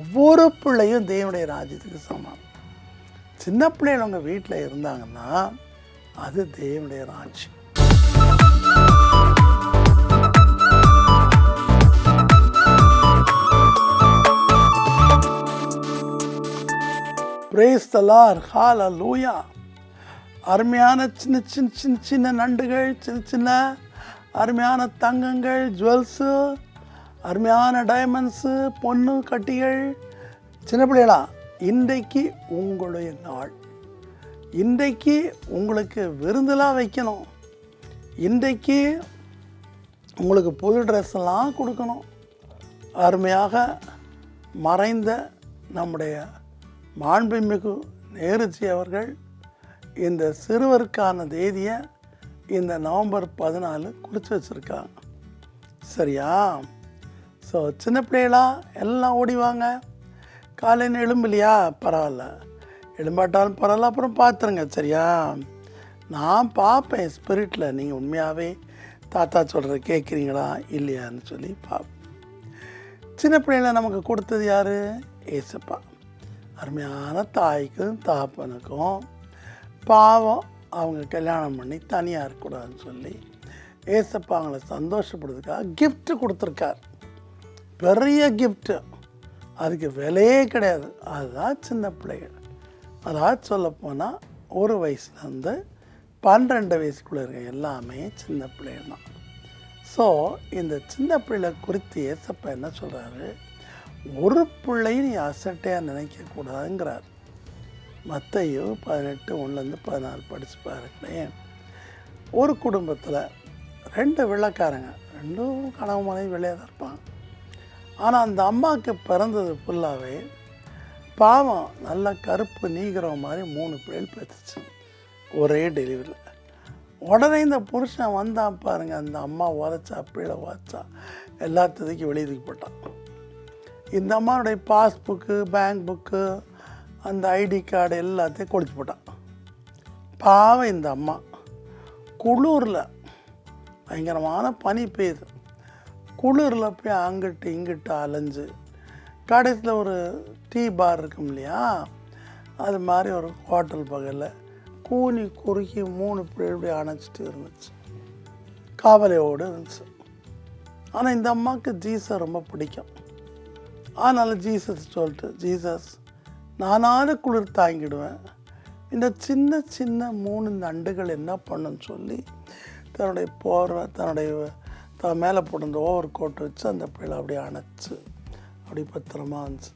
ஒவ்வொரு பிள்ளையும் தேவனுடைய ராஜ்யத்துக்கு சமம். சின்ன பிள்ளைகள் உங்கள் வீட்டில் இருந்தாங்கன்னா அது தேவனுடைய ராஜ்யம். Praise the Lord. Hallelujah. அருமையான சின்ன சின்ன சின்ன சின்ன நண்டுகள், சின்ன சின்ன அருமையான தங்கங்கள், ஜுவல்ஸு, அருமையான டைமண்ட்ஸு, பொண்ணு கட்டிகள். சின்ன பிள்ளைகளா, இன்றைக்கு உங்களுடைய நாள். இன்றைக்கு உங்களுக்கு விருந்தெல்லாம் வைக்கணும். இன்றைக்கு உங்களுக்கு புது ட்ரெஸ் எல்லாம் கொடுக்கணும். அருமையாக மறைந்த நம்முடைய மாண்புமிகு நேருஜி அவர்கள் இந்த சிறுவருக்கான தேதியை இந்த நவம்பர் 14 குறித்து வச்சுருக்காங்க. சரியா? ஸோ சின்ன பிள்ளைகளா எல்லாம் ஓடிவாங்க. காலையில் எழும்பலையா? பரவாயில்ல, எழும்பாட்டாலும் பரவாயில்ல, அப்புறம் பார்த்துருங்க. சரியா? நான் பார்ப்பேன் ஸ்பிரிட்டில் நீங்கள் உண்மையாகவே தாத்தா சொல்கிறத கேட்குறீங்களா இல்லையான்னு சொல்லி பார்ப்பேன். சின்ன பிள்ளைகளை நமக்கு கொடுத்தது யார்? ஏசப்பா. அருமையான தாய்க்கும் தாப்பனுக்கும் பாவம் அவங்க கல்யாணம் பண்ணி தனியாக இருக்கக்கூடாதுன்னு சொல்லி ஏசப்பா அவங்கள சந்தோஷப்படுறதுக்காக கிஃப்ட்டு கொடுத்துருக்கார். பெரிய கிஃப்ட்டு, அதுக்கு விலையே கிடையாது. அதுதான் சின்ன பிள்ளைகள். அதாவது சொல்லப்போனால் 1 வயசுலேருந்து 12 வயசுக்குள்ளே இருக்க எல்லாமே சின்ன பிள்ளைகள் தான். ஸோ இந்த சின்ன பிள்ளை குறித்து ஏசப்பா என்ன சொல்கிறாரு? ஒரு பிள்ளையும் நீ அசட்டையாக நினைக்கக்கூடாதுங்கிறார். மத்தேயு 18:1-14 படித்து பாருங்களேன். ஒரு குடும்பத்தில் 2 வெள்ளைக்காரங்க, 2 கணவன் மனைவி வெள்ளையாக தான் இருப்பாங்க. ஆனால் அந்த அம்மாவுக்கு பிறந்தது ஃபுல்லாகவே பாவம் நல்லா கருப்பு நீகிற மாதிரி 3 பிள்ளைகள் பெற்றுச்சு ஒரே டெலிவரியில். உடனே இந்த புருஷன் வந்தான் பாருங்க, அந்த அம்மா உதச்சா பிள்ளை உதச்சா எல்லாத்துக்கும் வெளியே தூக்கி போட்டான். இந்த அம்மாவுடைய பாஸ்புக்கு, பேங்க் புக்கு, அந்த ஐடி கார்டு எல்லாத்தையும் கொளுத்தி போட்டான். பாவம் இந்த அம்மா குளிரில், பயங்கரமான பனி பெய்யுது, குளிரில் போய் அங்கிட்டு இங்கிட்டு அலைஞ்சு கடைசியில் ஒரு டீ பார் இருக்கும் இல்லையா, அது மாதிரி ஒரு ஹோட்டல் பக்கத்தில் கூனி குறுக்கி 3 பிள்ளை அணைச்சிட்டு இருந்துச்சு, காவலையோடு இருந்துச்சு. ஆனால் இந்த அம்மாவுக்கு ஜீசஸ் ரொம்ப பிடிக்கும். அதனால் ஜீசஸ் சொல்லிட்டு, ஜீசஸ் நானாவது குளிர் தாங்கிடுவேன், இந்த சின்ன சின்ன 3 நண்டுகள் என்ன பண்ணுன்னு சொல்லி தன்னுடைய போர்வை, தன்னுடைய மேலே போட்டு அந்த ஓவர் கோட் வச்சு அந்த பிள்ளை அப்படியே அணைச்சி அப்படி பத்திரமா வந்துச்சு.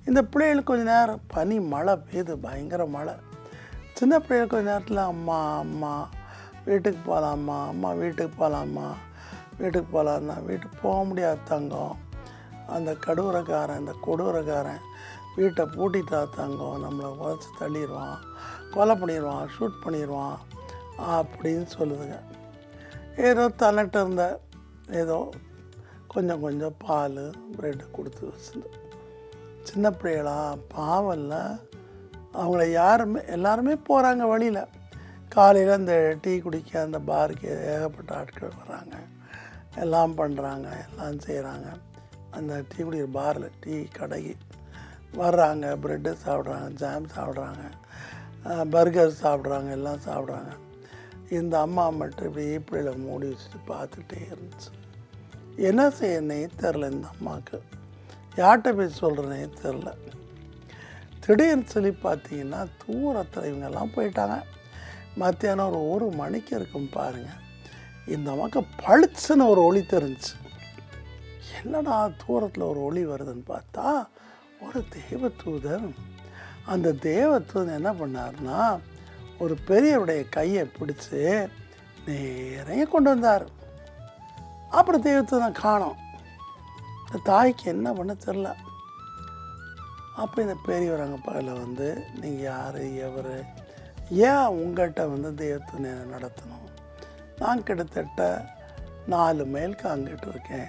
இந்த பிள்ளைகளுக்கு கொஞ்சம் நேரம் பனி மழை பெய்யுது, பயங்கர மழை. சின்ன பிள்ளைகளுக்கு கொஞ்சம் நேரத்தில் அம்மா அம்மா வீட்டுக்கு போகலாமா, அம்மா வீட்டுக்கு போகலாமா, வீட்டுக்கு போகலான்னா வீட்டுக்கு போக முடியாது தங்கம், அந்த கடூரக்காரன், இந்த கொடூரக்காரன் வீட்டை பூட்டிட்டா தங்கம், நம்மளை உதச்சி தள்ளிடுவான், கொலை பண்ணிடுவான், ஷூட் பண்ணிடுவான் அப்படின்னு சொல்லுதுங்க. ஏதோ தன்னிட்ட இருந்த ஏதோ கொஞ்சம் கொஞ்சம் பால் ப்ரெட்டு கொடுத்து வச்சுருந்து. சின்ன பிள்ளைகளா பாவல்ல, அவங்கள எல்லாருமே போகிறாங்க வழியில். காலையில் அந்த டீ குடிக்க அந்த பாருக்கு ஏகப்பட்ட ஆட்கள் வராங்க, எல்லாம் பண்ணுறாங்க, எல்லாம் செய்கிறாங்க. அந்த டீ குடிக்கிற பாரில், டீ கடைக்கு வர்றாங்க, ப்ரெட்டு சாப்பிட்றாங்க, ஜாம் சாப்பிட்றாங்க, பர்கர் சாப்பிட்றாங்க, எல்லாம் சாப்பிட்றாங்க. இந்த அம்மா மட்டும் இப்படி பிள்ளைகளை மூடி வச்சுட்டு பார்த்துட்டே இருந்துச்சு. என்ன செய்யனே தெரில இந்த அம்மாவுக்கு, யார்கிட்ட போய் சொல்கிறனே தெரில. திடீர்னு சொல்லி பார்த்தீங்கன்னா தூரத்தில் இவங்கெல்லாம் போயிட்டாங்க. மத்தியானம் ஒரு 1 மணிக்கு இருக்கும் பாருங்கள், இந்த அம்மாவுக்கு பளிச்சுன்னு ஒரு ஒளி தெரிஞ்சிச்சு. என்னடா தூரத்தில் ஒரு ஒளி வருதுன்னு பார்த்தா ஒரு தேவதூதன். அந்த தேவதூதன் என்ன பண்ணார்னா ஒரு பெரியவருடைய கையை பிடிச்சி நேரைய கொண்டு வந்தார். அப்புறம் தேவதூதன் காணோம். இந்த தாய்க்கு என்ன பண்ண தெரில. அப்போ இந்த பெரியவர் அங்கே பகலில் வந்து, நீங்கள் யார், எவர், ஏன் உங்கள்கிட்ட தேவதூதனை நடத்தணும்? நான் கிட்டத்தட்ட 4 மைலுக்கு அங்கிட்டு இருக்கேன்,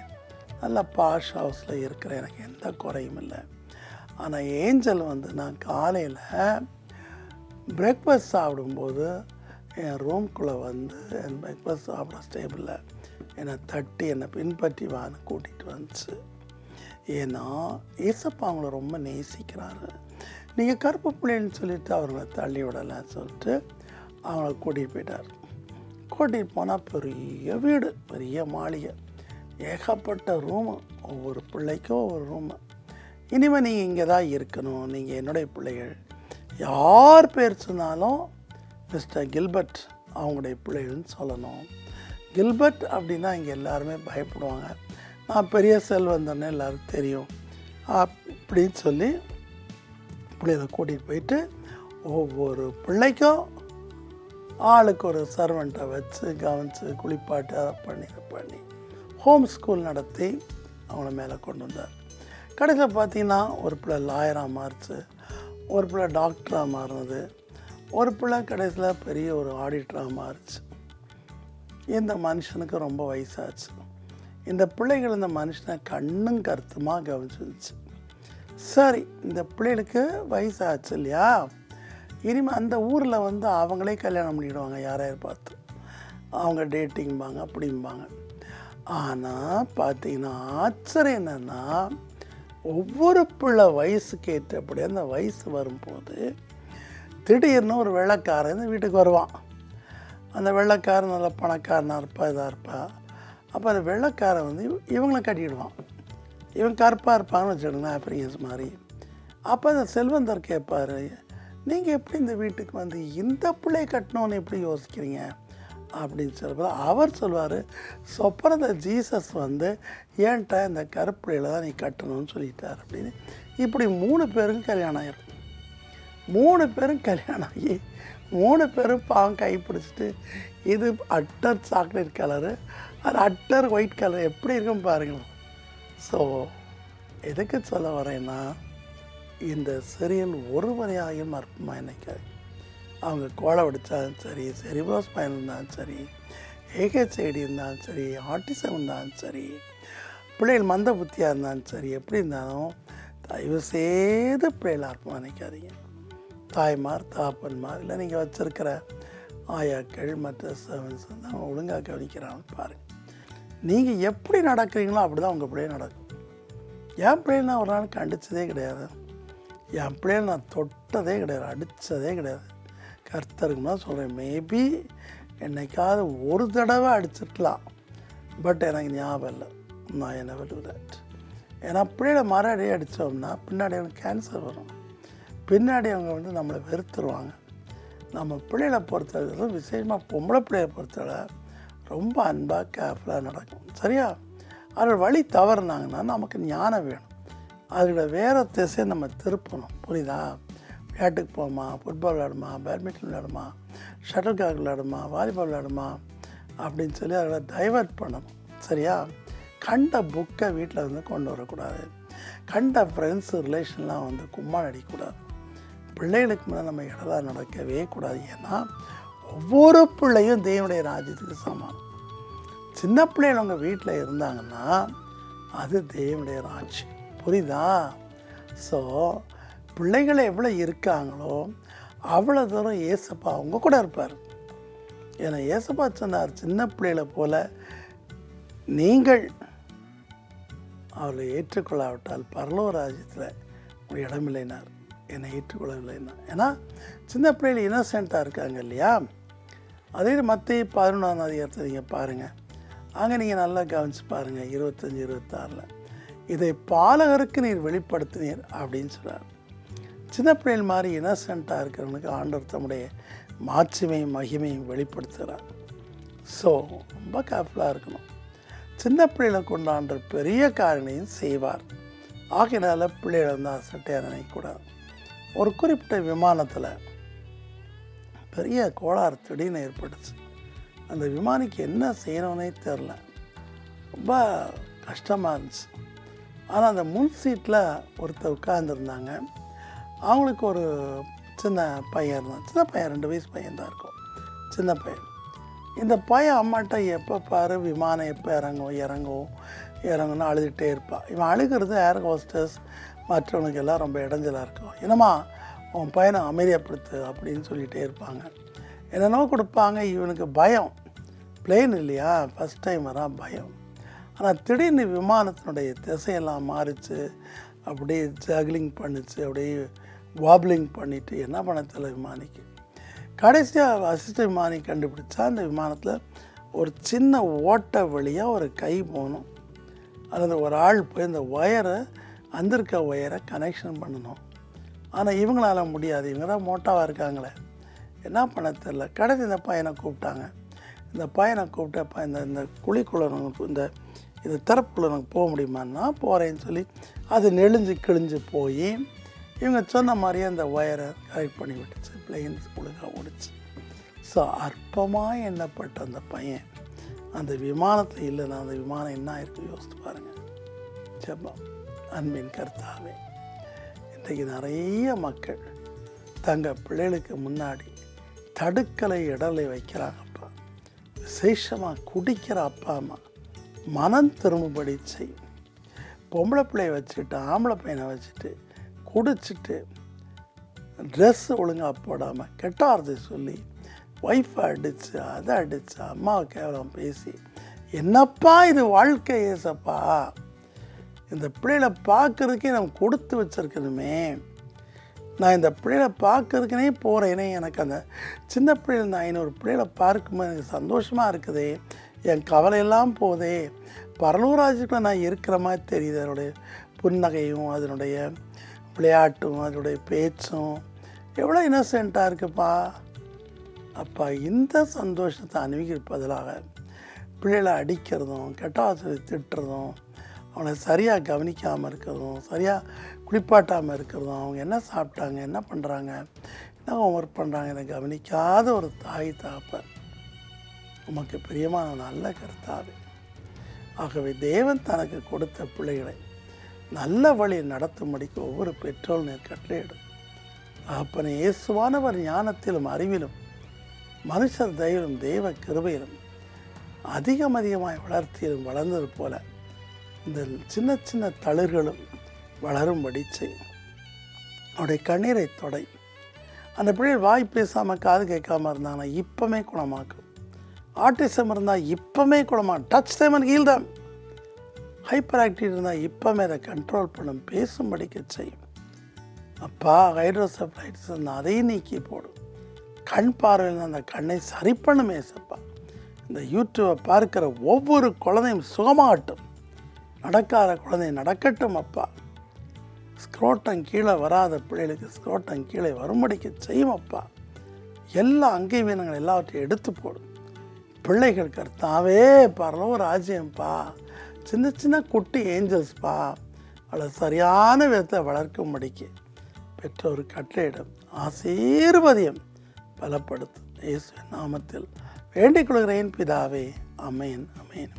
நல்ல பாஷ் ஹவுஸில் இருக்கிறேன், எனக்கு எந்த குறையும் இல்லை. ஆனால் ஏஞ்சல் நான் காலையில் பிரேக்ஃபாஸ்ட் சாப்பிடும்போது என் ரூம்குள்ளே என் பிரேக்ஃபாஸ்ட் சாப்பிட டேபிளில் என்னை தட்டி என்னை பின்பற்றி வான்னு கூட்டிகிட்டு வந்துச்சு. ஏன்னா ஏசப்பா அவங்கள ரொம்ப நேசிக்கிறாரு. நீங்கள் கருப்பு பிள்ளைன்னு சொல்லிவிட்டு அவங்கள தள்ளி விடலைன்னு சொல்லிட்டு அவங்கள கூட்டிகிட்டு போயிட்டார். கூட்டிகிட்டு போனால் பெரிய வீடு, பெரிய மாளிகை, ஏகப்பட்ட ரூமு, ஒவ்வொரு பிள்ளைக்கும் ஒவ்வொரு ரூமு. இனிமேல் நீங்கள் இங்கே தான் இருக்கணும், நீங்கள் என்னுடைய பிள்ளைகள், யார் பேர் சொன்னாலும் மிஸ்டர் கில்பர்ட் அவங்களுடைய பிள்ளைகள்னு சொல்லணும். கில்பர்ட் அப்படின்னா இங்கே எல்லாருமே பயப்படுவாங்க, நான் பெரிய செல்வந்தன்னு எல்லோரும் தெரியும் அப்படின்னு சொல்லி பிள்ளைகளை கூட்டிகிட்டு போயிட்டு ஒவ்வொரு பிள்ளைக்கும் ஆளுக்கு ஒரு சர்வெண்ட்டை வச்சு கவனித்து குளிப்பாட்டு அதை பண்ணி ஹோம் ஸ்கூல் நடத்தி அவங்கள மேலே கொண்டு வந்தார். கடைசியில் பார்த்திங்கன்னா ஒரு பிள்ளை லாயராக மாறிச்சு, ஒரு பிள்ளை டாக்டராக மாறினது, ஒரு பிள்ளை கடைசியில் பெரிய ஒரு ஆடிட்டராக மாறிச்சு. இந்த மனுஷனுக்கு ரொம்ப வயசாச்சு. இந்த பிள்ளைகள் இந்த மனுஷனை கண்ணும் கருத்துமாக கவனிச்சிருச்சு. சரி, இந்த பிள்ளைகளுக்கு வயசாச்சு இல்லையா, இனிமேல் அந்த ஊரில் அவங்களே கல்யாணம் பண்ணிடுவாங்க, யாரையார் பார்த்து அவங்க டேட்டிங்பாங்க அப்படிம்பாங்க. ஆனால் பார்த்தீங்கன்னா ஆச்சரியம் என்னென்னா, ஒவ்வொரு பிள்ளை வயசுக்கு ஏற்றபடி அந்த வயசு வரும்போது திடீர்னு ஒரு வெள்ளைக்காரன் இந்த வீட்டுக்கு வருவான். அந்த வெள்ளைக்காரன் நல்ல பணக்காரனாக இருப்பா, இதாக இருப்பா. அப்போ அந்த வெள்ளைக்காரன் இவங்களை கட்டிடுவான். இவன் கருப்பாக இருப்பான்னு வச்சுக்கோங்களேன், ஆப்பிரிக்கன்ஸ் மாதிரி. அப்போ அந்த செல்வந்தர் கேட்பார், நீங்கள் எப்படி இந்த வீட்டுக்கு இந்த பிள்ளையை கட்டணும்னு எப்படி யோசிக்கிறீங்க அப்படின்னு சொல்லும்போது அவர் சொல்லுவார், சொப்பனத ஜீசஸ் ஏன்ட்டா இந்த கருப்பிள்ளையில் தான் நீ கட்டணும்னு சொல்லிட்டார் அப்படின்னு. இப்படி 3 பேருக்கும் கல்யாணம் ஆகிடும். 3 பேரும் கல்யாணம் ஆகி 3 பேரும் பாவம் கைப்பிடிச்சிட்டு, இது அட்டர் சாக்லேட் கலரு, அது அட்டர் ஒயிட் கலர் எப்படி இருக்கும் பாருங்கள். ஸோ எதுக்கு சொல்ல வரேன்னா, இந்த சிறியல் ஒரு முறையாகியும் அற்பமாக நினைக்காது. அவங்க கோலை வடித்தாலும் சரி, செரிப்ரஸ் பயன் இருந்தாலும் சரி, ஏகேச்சைடி இருந்தாலும் சரி, ஆட்டிசம் இருந்தாலும் சரி, பிள்ளைகள் மந்த புத்தியாக இருந்தாலும் சரி, எப்படி இருந்தாலும் தயவு செய்து பிள்ளைகள் அற்பமாக நினைக்காதீங்க. தாய்மார், தாப்பன்மார், இல்லை நீங்கள் வச்சுருக்கிற ஆயாக்கள் மற்ற சர்வன்ஸ் அவங்க ஒழுங்காக கவனிக்கிறாங்கன்னு பாருங்கள். நீங்கள் எப்படி நடக்கிறீங்களோ அப்படி தான் உங்கள் பிள்ளைகள் நடக்கும். என் பிள்ளைகள் நான் ஒரு நாள் கண்டித்ததே கிடையாது, என் பிள்ளைகள் நான் தொட்டதே கிடையாது, அடித்ததே கிடையாது. கர்த்தருக்குன்னா சொல்கிறேன், மேபி என்னைக்காவது ஒரு தடவை அடிச்சிருக்கலாம், பட் எனக்கு ஞாபகம் இல்லை. நான் என்ன do that. ஏன்னா பிள்ளைகளை மறுபடியும் அடித்தோம்னா பின்னாடி அவனுக்கு கேன்சர் வரும், பின்னாடி அவங்க நம்மளை வெறுத்துருவாங்க. நம்ம பிள்ளைகளை பொறுத்தவரை, விசேஷமாக பொம்பளை பிள்ளையை பொறுத்தவரை ரொம்ப அன்பாக கேர்ஃபுல்லாக நடக்கும். சரியா? அதில் வழி தவறுனாங்கன்னா நமக்கு ஞானம் வேணும், அதோட வேறு திசையை நம்ம திருப்பணும். புரியுதா? விளையாட்டுக்கு போமா, ஃபுட்பால் விளையாடுமா, பேட்மிண்டன் விளையாடுமா, ஷட்டில் காக் விளையாடுமா, வாலிபால் விளையாடுமா அப்படின்னு சொல்லி அதில் டைவர்ட் பண்ணணும். சரியா? கண்ட புக்கை வீட்டில் கொண்டு வரக்கூடாது, கண்ட ஃப்ரெண்ட்ஸு ரிலேஷன்லாம் கும்மாள் அடிக்கக்கூடாது. பிள்ளைகளுக்கு மேலே நம்ம இடலாம் நடக்கவே கூடாது. ஏன்னா ஒவ்வொரு பிள்ளையும் தேவனுடைய ராஜ்யத்துக்கு சமானம். சின்ன பிள்ளைகள் உங்கள் வீட்டில் இருந்தாங்கன்னா அது தேவனுடைய ராஜ்யம். புரியுதா? ஸோ பிள்ளைகளை எவ்வளோ இருக்காங்களோ அவ்வளோ தூரம் ஏசப்பா அவங்க கூட இருப்பார். ஏன்னா ஏசப்பா சொன்னார், சின்ன பிள்ளைகளை போல் நீங்கள் அவளை ஏற்றுக்கொள்ளாவிட்டால் பரலோக ராஜ்யத்தில் ஒரு இடமில்லைனார், என்னை ஏற்றுக்கொள்ளவில்லைன்னா. ஏன்னா சின்ன பிள்ளைகள் இன்னசென்ட்டாக இருக்காங்க இல்லையா? அதே மத்திய 11ஆம் அதிகாரத்தை நீங்கள் பாருங்கள், அங்கே நீங்கள் நல்லா கவனித்து பாருங்கள், 25-26 இதை பாலகருக்கு நீர் வெளிப்படுத்தினீர் அப்படின்னு சொல்கிறார். சின்ன பிள்ளைகள் மாதிரி இன்னசென்ட்டாக இருக்கிறவனுக்கு ஆண்டவர் தம்முடைய மாட்சிமையும் மகிமையும் வெளிப்படுத்துகிறார். ஸோ ரொம்ப கேர்ஃபுல்லாக இருக்கணும். சின்ன பிள்ளைகளை கொண்டு ஆண்டவர் பெரிய காரியங்களையும் செய்வார். ஆகையினால பிள்ளைகளை அசட்டையாக நினைக்கக்கூடாது. ஒரு குறிப்பிட்ட விமானத்தில் பெரிய கோளாறு திடீர்னு ஏற்பட்டுச்சு. அந்த விமானிக்கு என்ன செய்யணும்னே தெரில, ரொம்ப கஷ்டமாக இருந்துச்சு. ஆனால் அந்த முன் சீட்டில் ஒருத்தர் உட்கார்ந்துருந்தாங்க. அவங்களுக்கு ஒரு சின்ன பையன் இருந்தான். சின்ன பையன், 2 வயசு பையன் தான் இருக்கும், சின்ன பையன். இந்த பையன் அம்மாட்ட எப்போ பாரு விமானம் எப்போ இறங்குன்னு அழுதுகிட்டே இருப்பாள். இவன் அழுகிறது ஏர் ஹோஸ்டஸ் மற்றவனுக்கு எல்லாம் ரொம்ப இடைஞ்சலாக இருக்கும். என்னம்மா உன் பையனை அமைதியப்படுத்து அப்படின்னு சொல்லிகிட்டே இருப்பாங்க. என்னென்னோ கொடுப்பாங்க. இவனுக்கு பயம், பிளேன் இல்லையா, ஃபஸ்ட் டைம் வரான், பயம். ஆனால் திடீர்னு விமானத்தினுடைய திசையெல்லாம் மாறிச்சு, அப்படியே ஜக்லிங் பண்ணிச்சு, அப்படியே வாப்லிங் பண்ணிவிட்டு என்ன பண்ண தெரியல விமானிக்கு. கடைசியாக அசிஸ்டன்ட் விமானி கண்டுபிடிச்சா அந்த விமானத்தில் ஒரு சின்ன ஓட்டை வழியாக ஒரு கை போகணும், அல்லது ஒரு ஆள் போய் இந்த அந்திருக்க ஒயரை கனெக்ஷன் பண்ணணும். ஆனால் இவங்களால முடியாது, இவங்க தான் மோட்டாவாக இருக்காங்களே, என்ன பண்ண தெரில. கடைசி இந்த பையனை கூப்பிட்டாங்க. இந்த பையனை கூப்பிட்டப்ப இந்த குழிக்குள்ள இந்த இது திறப்புக்குள்ள எனக்கு போக முடியுமான்னா போகிறேன்னு சொல்லி அது நெளிஞ்சு கிழிஞ்சு போய் இவங்க சொன்ன மாதிரியே அந்த ஒயரை கரெக்ட் பண்ணி விட்டுச்சு, பிளெயின்ஸ் ஒழுங்காக ஓடிச்சு. ஸோ அற்பமாக எண்ணப்பட்ட அந்த பையன் அந்த விமானத்தில் இல்லைன்னா அந்த விமானம் என்ன ஆயிருக்கு யோசித்து பாருங்கள். ஜெபம். அன்பின் கர்த்தாவே, இன்றைக்கு நிறைய மக்கள் தங்கள் பிள்ளைகளுக்கு முன்னாடி தடுக்கலை இடலை வைக்கிறாங்கப்பா. விசேஷமாக குடிக்கிற அப்பா அம்மா மனம் திரும்பும்படி செய்யும். பொம்பளை பிள்ளையை வச்சுட்டு ஆம்பளை பையனை வச்சுட்டு குடிச்சிட்டு ட்ரெஸ்ஸு ஒழுங்காக போடாமல் கெட்ட வார்த்தை சொல்லி ஒய்ஃபை அடித்து அதை அடித்து அம்மாவை கேவலம் பேசி, என்னப்பா இது வாழ்க்கை ஏசப்பா, இந்த பிள்ளைகளை பார்க்கறதுக்கே நம்ம கொடுத்து வச்சுருக்கணுமே, நான் இந்த பிள்ளைகளை பார்க்கறதுக்குனே போகிறேனே, எனக்கு அந்த சின்ன பிள்ளைகள் இந்த 500 பிள்ளைகளை பார்க்கும்போது எனக்கு சந்தோஷமாக இருக்குதே, என் கவலையெல்லாம் போதே, பரலூராஜுக்குள்ள நான் இருக்கிற மாதிரி தெரியுது. அதனுடைய புன்னகையும் அதனுடைய விளையாட்டும் அதனுடைய பேச்சும் எவ்வளோ இன்னசென்ட்டாக இருக்குப்பா. அப்பா, இந்த சந்தோஷத்தை அனுபவிப்பதற்காக பிள்ளைகளை அடிக்கிறதும் கெட்ட வார்த்தை திட்டுறதும் அவனை சரியாக கவனிக்காமல் இருக்கிறதும் சரியாக குளிப்பாட்டாமல் இருக்கிறதும் அவங்க என்ன சாப்பிட்டாங்க என்ன பண்ணுறாங்க என்ன ஹோம்ஒர்க் பண்ணுறாங்க இதை கவனிக்காத ஒரு தாய் தகப்பன் உமக்கு பிரியமான நல்ல கர்த்தாவே. ஆகவே தேவன் தனக்கு கொடுத்த பிள்ளைகளை நல்ல வழியில் நடத்தும்படிக்கு ஒவ்வொரு பெற்றோரும் கட்டளையிடும். அப்பனை இயேசுவானவர் ஞானத்திலும் அறிவிலும் மனுஷர் தயவிலும் தேவ கிருபையிலும் அதிகமாய் வளர்த்தியிலும் வளர்ந்தது போல இந்த சின்ன சின்ன தளிர்களும் வளரும்படி செய்யும். அவருடைய கண்ணீரை தொடை. அந்த பிள்ளைகள் வாய் பேசாமல் காது கேட்காமல் இருந்தாங்கன்னா இப்போமே குணமாக்கும். ஆட்டிசம் இருந்தால் இப்போமே குணமாகும். Touch them and heal them. Hyper active இருந்தால் இப்போமே அதை கண்ட்ரோல் பண்ணும், பேசும்படிக்க செய்யும். அப்பா, ஹைட்ரோசெஃபலைட்டிஸ் இருந்தால் அதையும் நீக்கி போடும். கண் பார்வையில் அந்த கண்ணை சரி பண்ணும் ஏசப்பா. இந்த யூடியூப்பை பார்க்குற ஒவ்வொரு குழந்தையும் சுகமாகட்டும், நடக்காத குழந்தை நடக்கட்டும் அப்பா. ஸ்க்ரோட்டம் கீழே வராத பிள்ளைகளுக்கு ஸ்க்ரோட்டம் கீழே வரும்படிக்கு செய்யும் அப்பா. எல்லா அங்கை வீனங்கள் எல்லாவற்றையும் எடுத்து போடும். பிள்ளைகள் கர்த்தாவே பரலோ ராஜ்யம்ப்பா, சின்ன சின்ன குட்டி ஏஞ்சல்ஸ்ப்பா, அவளை சரியான விதத்தை வளர்க்கும்படிக்கு பெற்றோர் கட்டளையிடும். ஆசீர்வதியம் பலப்படுத்தும். இயேசுவின் நாமத்தில் வேண்டிக் கொள்கிறேன் பிதாவே. ஆமென், ஆமென்.